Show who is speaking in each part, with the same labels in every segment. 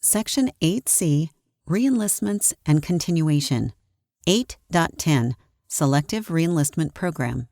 Speaker 1: Section 8C, Reenlistments and Continuation. 8.10, Selective Reenlistment Program.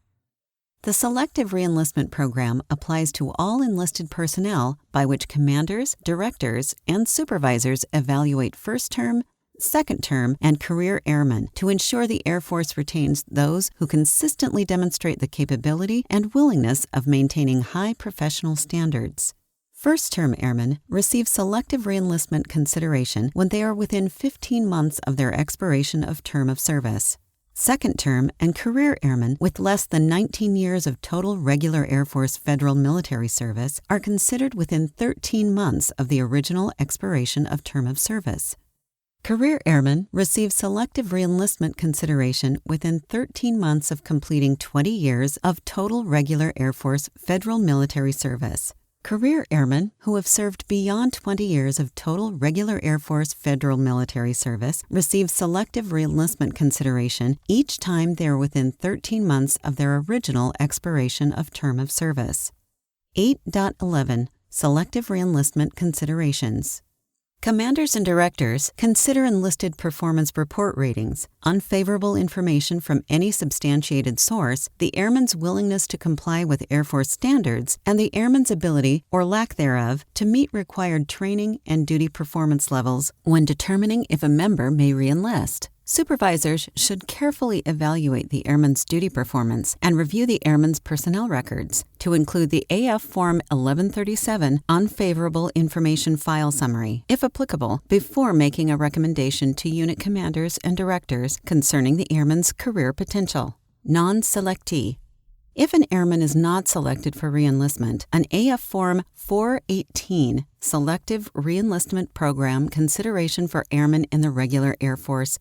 Speaker 1: The Selective Reenlistment Program applies to all enlisted personnel by which commanders, directors, and supervisors evaluate first-term, second-term, and career airmen to ensure the Air Force retains those who consistently demonstrate the capability and willingness of maintaining high professional standards. First-term airmen receive selective reenlistment consideration when they are within 15 months of their expiration of term of service. Second-term and career airmen with less than 19 years of total regular Air Force federal military service are considered within 13 months of the original expiration of term of service. Career airmen receive selective reenlistment consideration within 13 months of completing 20 years of total regular Air Force federal military service. Career airmen who have served beyond 20 years of total regular Air Force federal military service receive selective reenlistment consideration each time they are within 13 months of their original expiration of term of service. 8.11 Selective Reenlistment Considerations. Commanders and directors consider enlisted performance report ratings, unfavorable information from any substantiated source, the airman's willingness to comply with Air Force standards, and the airman's ability, or lack thereof, to meet required training and duty performance levels when determining if a member may reenlist. Supervisors should carefully evaluate the airman's duty performance and review the airman's personnel records to include the AF Form 1137 Unfavorable Information File Summary, if applicable, before making a recommendation to unit commanders and directors concerning the airman's career potential. Non-selectee. If an airman is not selected for reenlistment, an AF Form 418 Selective Reenlistment Program Consideration for Airmen in the Regular Air Force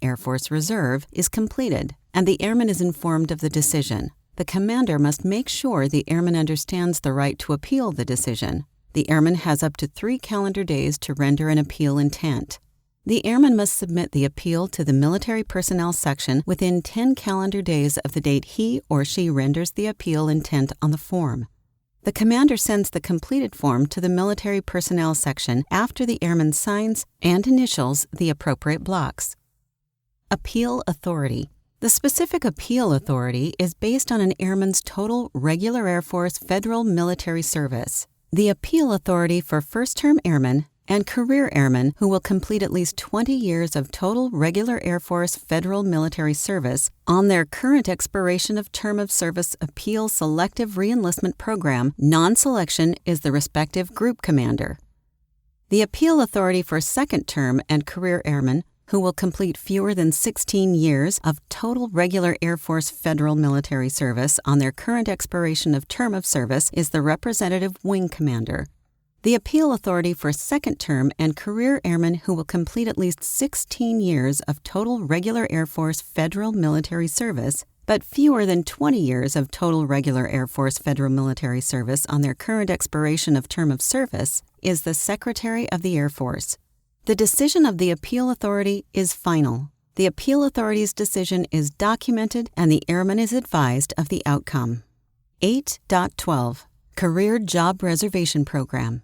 Speaker 1: Reserve is completed, and the airman is informed of the decision. The commander must make sure the airman understands the right to appeal the decision. The airman has up to 3 calendar days to render an appeal intent. The airman must submit the appeal to the Military Personnel Section within 10 calendar days of the date he or she renders the appeal intent on the form. The commander sends the completed form to the Military Personnel Section after the airman signs and initials the appropriate blocks. Appeal Authority. The specific appeal authority is based on an airman's total regular Air Force federal military service. The appeal authority for first-term airmen and career airmen who will complete at least 20 years of total regular Air Force federal military service on their current expiration of term of service appeal selective reenlistment program, non-selection is the respective group commander. The appeal authority for second-term and career airmen who will complete fewer than 16 years of total regular Air Force federal military service on their current expiration of term of service is the representative wing commander. The appeal authority for second-term and career airmen who will complete at least 16 years of total regular Air Force federal military service, but fewer than 20 years of total regular Air Force federal military service on their current expiration of term of service, is the Secretary of the Air Force. The decision of the appeal authority is final. The appeal authority's decision is documented and the airman is advised of the outcome. 8.12 Career Job Reservation Program.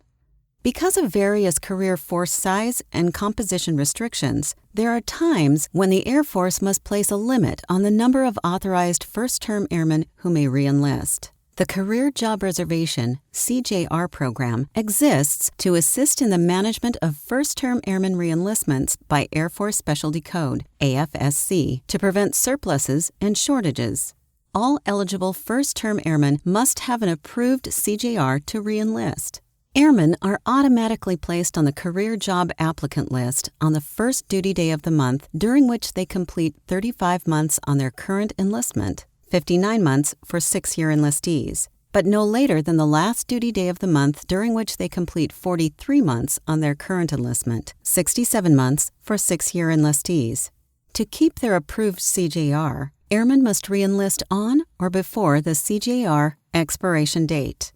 Speaker 1: Because of various career force size and composition restrictions, there are times when the Air Force must place a limit on the number of authorized first-term airmen who may reenlist. The Career Job Reservation (CJR) program exists to assist in the management of first-term airmen reenlistments by Air Force Specialty Code (AFSC) to prevent surpluses and shortages. All eligible first-term airmen must have an approved CJR to reenlist. Airmen are automatically placed on the Career Job Applicant List on the first duty day of the month during which they complete 35 months on their current enlistment, 59 months for 6-year enlistees, but no later than the last duty day of the month during which they complete 43 months on their current enlistment, 67 months for 6-year enlistees. To keep their approved CJR, airmen must reenlist on or before the CJR expiration date.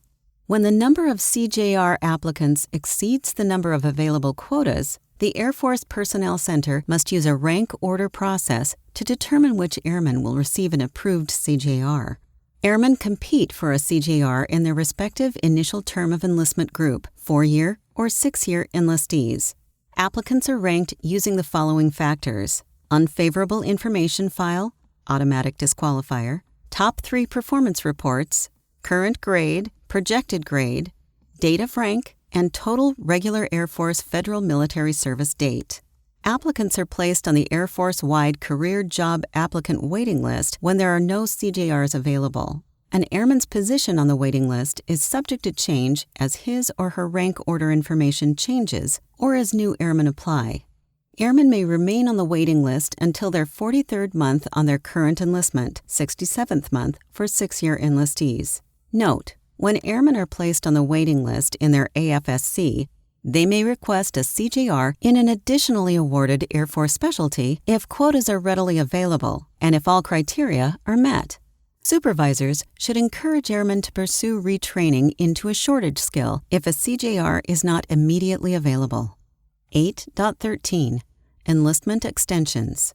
Speaker 1: When the number of CJR applicants exceeds the number of available quotas, the Air Force Personnel Center must use a rank order process to determine which airmen will receive an approved CJR. Airmen compete for a CJR in their respective initial term of enlistment group, 4-year or 6-year enlistees. Applicants are ranked using the following factors: unfavorable information file, automatic disqualifier, top 3 performance reports, current grade, projected grade, date of rank, and total regular Air Force Federal Military Service date. Applicants are placed on the Air Force-wide Career Job Applicant Waiting List when there are no CJRs available. An airman's position on the waiting list is subject to change as his or her rank order information changes or as new airmen apply. Airmen may remain on the waiting list until their 43rd month on their current enlistment, 67th month for 6-year enlistees. Note: when airmen are placed on the waiting list in their AFSC, they may request a CJR in an additionally awarded Air Force specialty if quotas are readily available and if all criteria are met. Supervisors should encourage airmen to pursue retraining into a shortage skill if a CJR is not immediately available. 8.13 Enlistment Extensions.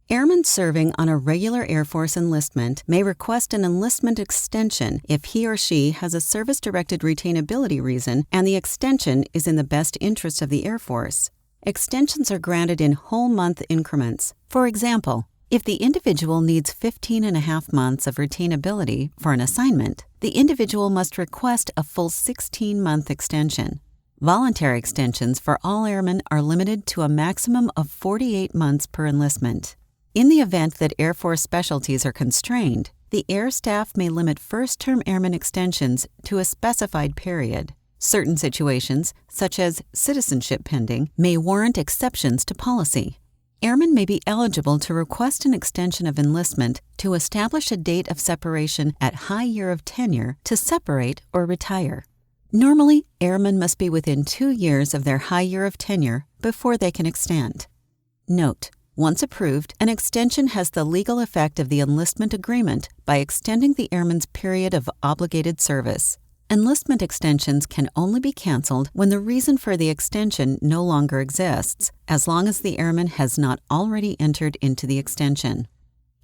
Speaker 1: Airmen serving on a regular Air Force enlistment may request an enlistment extension if he or she has a service-directed retainability reason and the extension is in the best interest of the Air Force. Extensions are granted in whole-month increments. For example, if the individual needs 15.5 months of retainability for an assignment, the individual must request a full 16-month extension. Voluntary extensions for all airmen are limited to a maximum of 48 months per enlistment. In the event that Air Force specialties are constrained, the Air Staff may limit first-term airman extensions to a specified period. Certain situations, such as citizenship pending, may warrant exceptions to policy. Airmen may be eligible to request an extension of enlistment to establish a date of separation at high year of tenure to separate or retire. Normally, airmen must be within 2 years of their high year of tenure before they can extend. Note: once approved, an extension has the legal effect of the enlistment agreement by extending the airman's period of obligated service. Enlistment extensions can only be canceled when the reason for the extension no longer exists, as long as the airman has not already entered into the extension.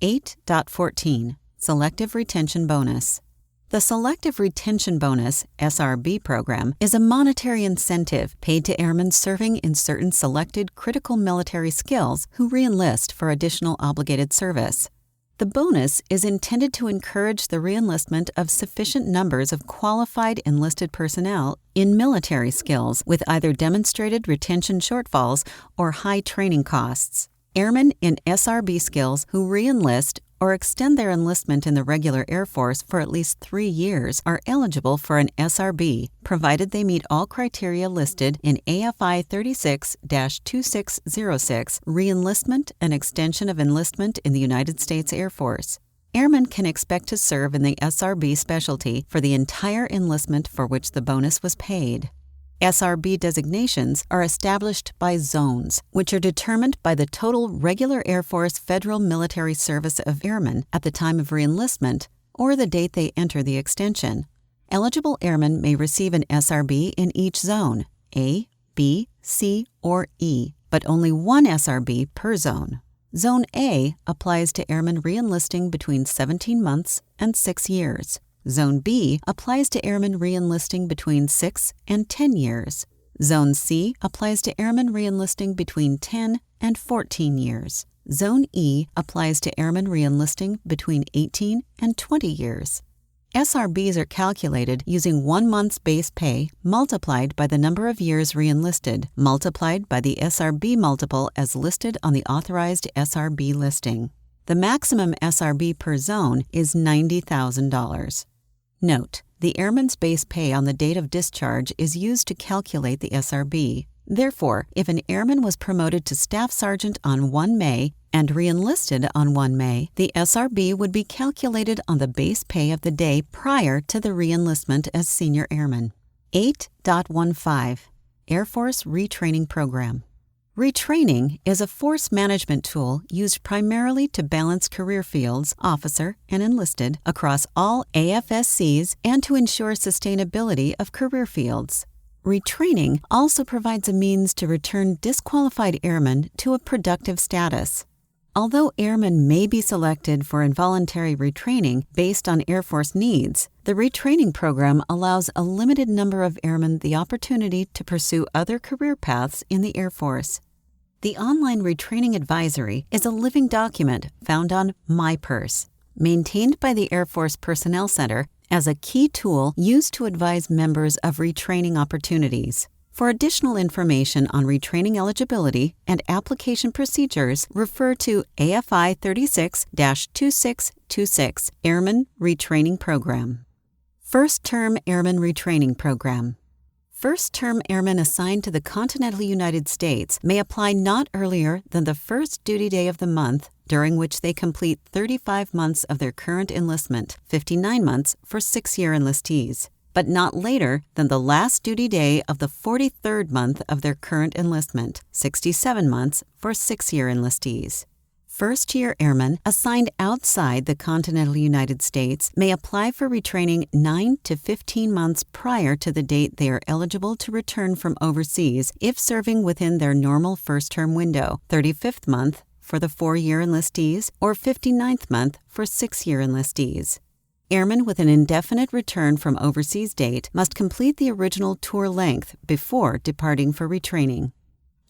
Speaker 1: 8.14 Selective Retention Bonus. The Selective Retention Bonus (SRB) program is a monetary incentive paid to airmen serving in certain selected critical military skills who re-enlist for additional obligated service. The bonus is intended to encourage the reenlistment of sufficient numbers of qualified enlisted personnel in military skills with either demonstrated retention shortfalls or high training costs. Airmen in SRB skills who reenlist or extend their enlistment in the regular Air Force for at least 3 years are eligible for an SRB, provided they meet all criteria listed in AFI 36-2606, Reenlistment and Extension of Enlistment in the United States Air Force. Airmen can expect to serve in the SRB specialty for the entire enlistment for which the bonus was paid. SRB designations are established by zones, which are determined by the total regular Air Force Federal Military Service of airmen at the time of reenlistment or the date they enter the extension. Eligible airmen may receive an SRB in each zone, A, B, C, or E, but only one SRB per zone. Zone A applies to airmen reenlisting between 17 months and 6 years. Zone B applies to airmen reenlisting between 6 and 10 years. Zone C applies to airmen reenlisting between 10 and 14 years. Zone E applies to airmen reenlisting between 18 and 20 years. SRBs are calculated using 1 month's base pay multiplied by the number of years reenlisted, multiplied by the SRB multiple as listed on the authorized SRB listing. The maximum SRB per zone is $90,000. Note: the airman's base pay on the date of discharge is used to calculate the SRB. Therefore, if an airman was promoted to Staff Sergeant on 1 May and reenlisted on 1 May, the SRB would be calculated on the base pay of the day prior to the reenlistment as Senior Airman. 8.15 Air Force Retraining Program. Retraining is a force management tool used primarily to balance career fields, officer and enlisted, across all AFSCs and to ensure sustainability of career fields. Retraining also provides a means to return disqualified airmen to a productive status. Although airmen may be selected for involuntary retraining based on Air Force needs, the retraining program allows a limited number of airmen the opportunity to pursue other career paths in the Air Force. The online retraining advisory is a living document found on MyPurse, maintained by the Air Force Personnel Center as a key tool used to advise members of retraining opportunities. For additional information on retraining eligibility and application procedures, refer to AFI 36-2626 Airman Retraining Program. First Term Airman Retraining Program. First-term airmen assigned to the continental United States may apply not earlier than the first duty day of the month during which they complete 35 months of their current enlistment, 59 months for 6-year enlistees, but not later than the last duty day of the 43rd month of their current enlistment, 67 months for 6-year enlistees. First-year airmen assigned outside the continental United States may apply for retraining 9 to 15 months prior to the date they are eligible to return from overseas if serving within their normal first-term window, 35th month for the 4-year enlistees or 59th month for 6-year enlistees. Airmen with an indefinite return from overseas date must complete the original tour length before departing for retraining.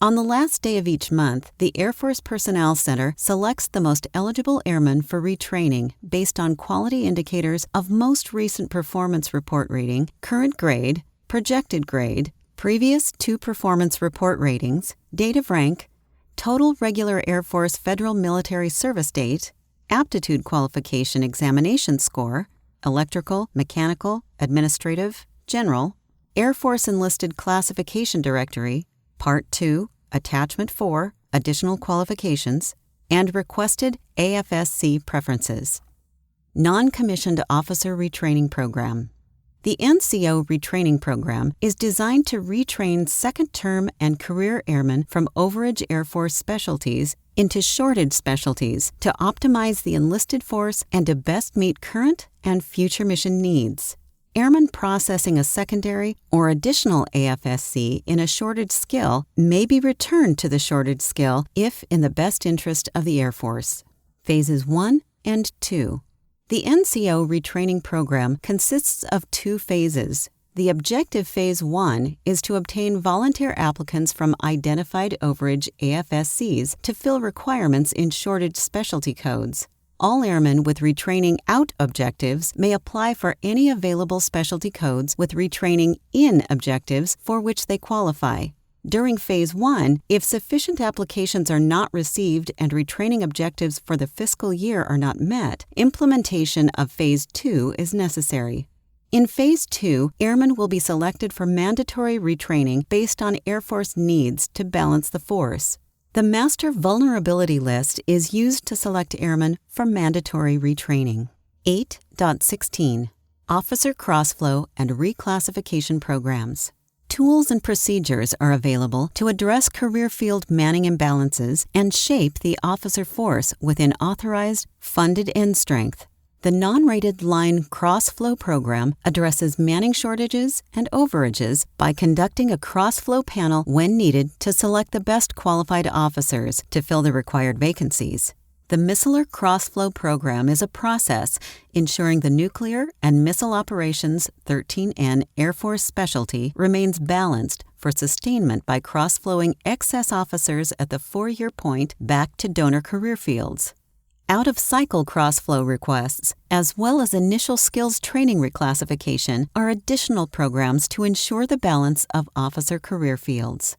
Speaker 1: On the last day of each month, the Air Force Personnel Center selects the most eligible airmen for retraining based on quality indicators of most recent performance report rating, current grade, projected grade, previous 2 performance report ratings, date of rank, total regular Air Force Federal Military Service date, aptitude qualification examination score, electrical, mechanical, administrative, general, Air Force Enlisted Classification Directory, Part 2, Attachment 4, Additional Qualifications, and requested AFSC preferences. Non-Commissioned Officer Retraining Program. The NCO retraining program is designed to retrain second-term and career airmen from overage Air Force specialties into shortage specialties to optimize the enlisted force and to best meet current and future mission needs. Airmen processing a secondary or additional AFSC in a shortage skill may be returned to the shortage skill if in the best interest of the Air Force. Phases 1 and 2. The NCO retraining program consists of 2 phases. The objective Phase 1 is to obtain volunteer applicants from identified overage AFSCs to fill requirements in shortage specialty codes. All airmen with retraining out objectives may apply for any available specialty codes with retraining in objectives for which they qualify. During Phase 1, if sufficient applications are not received and retraining objectives for the fiscal year are not met, implementation of Phase 2 is necessary. In Phase 2, airmen will be selected for mandatory retraining based on Air Force needs to balance the force. The Master Vulnerability List is used to select airmen for mandatory retraining. 8.16 Officer Crossflow and Reclassification Programs. Tools and procedures are available to address career field manning imbalances and shape the officer force within authorized, funded end strength. The non-rated line cross-flow program addresses manning shortages and overages by conducting a cross-flow panel when needed to select the best qualified officers to fill the required vacancies. The Missiler Cross-Flow Program is a process ensuring the Nuclear and Missile Operations 13N Air Force specialty remains balanced for sustainment by cross-flowing excess officers at the 4-year point back to donor career fields. Out-of-cycle cross-flow requests, as well as initial skills training reclassification, are additional programs to ensure the balance of officer career fields.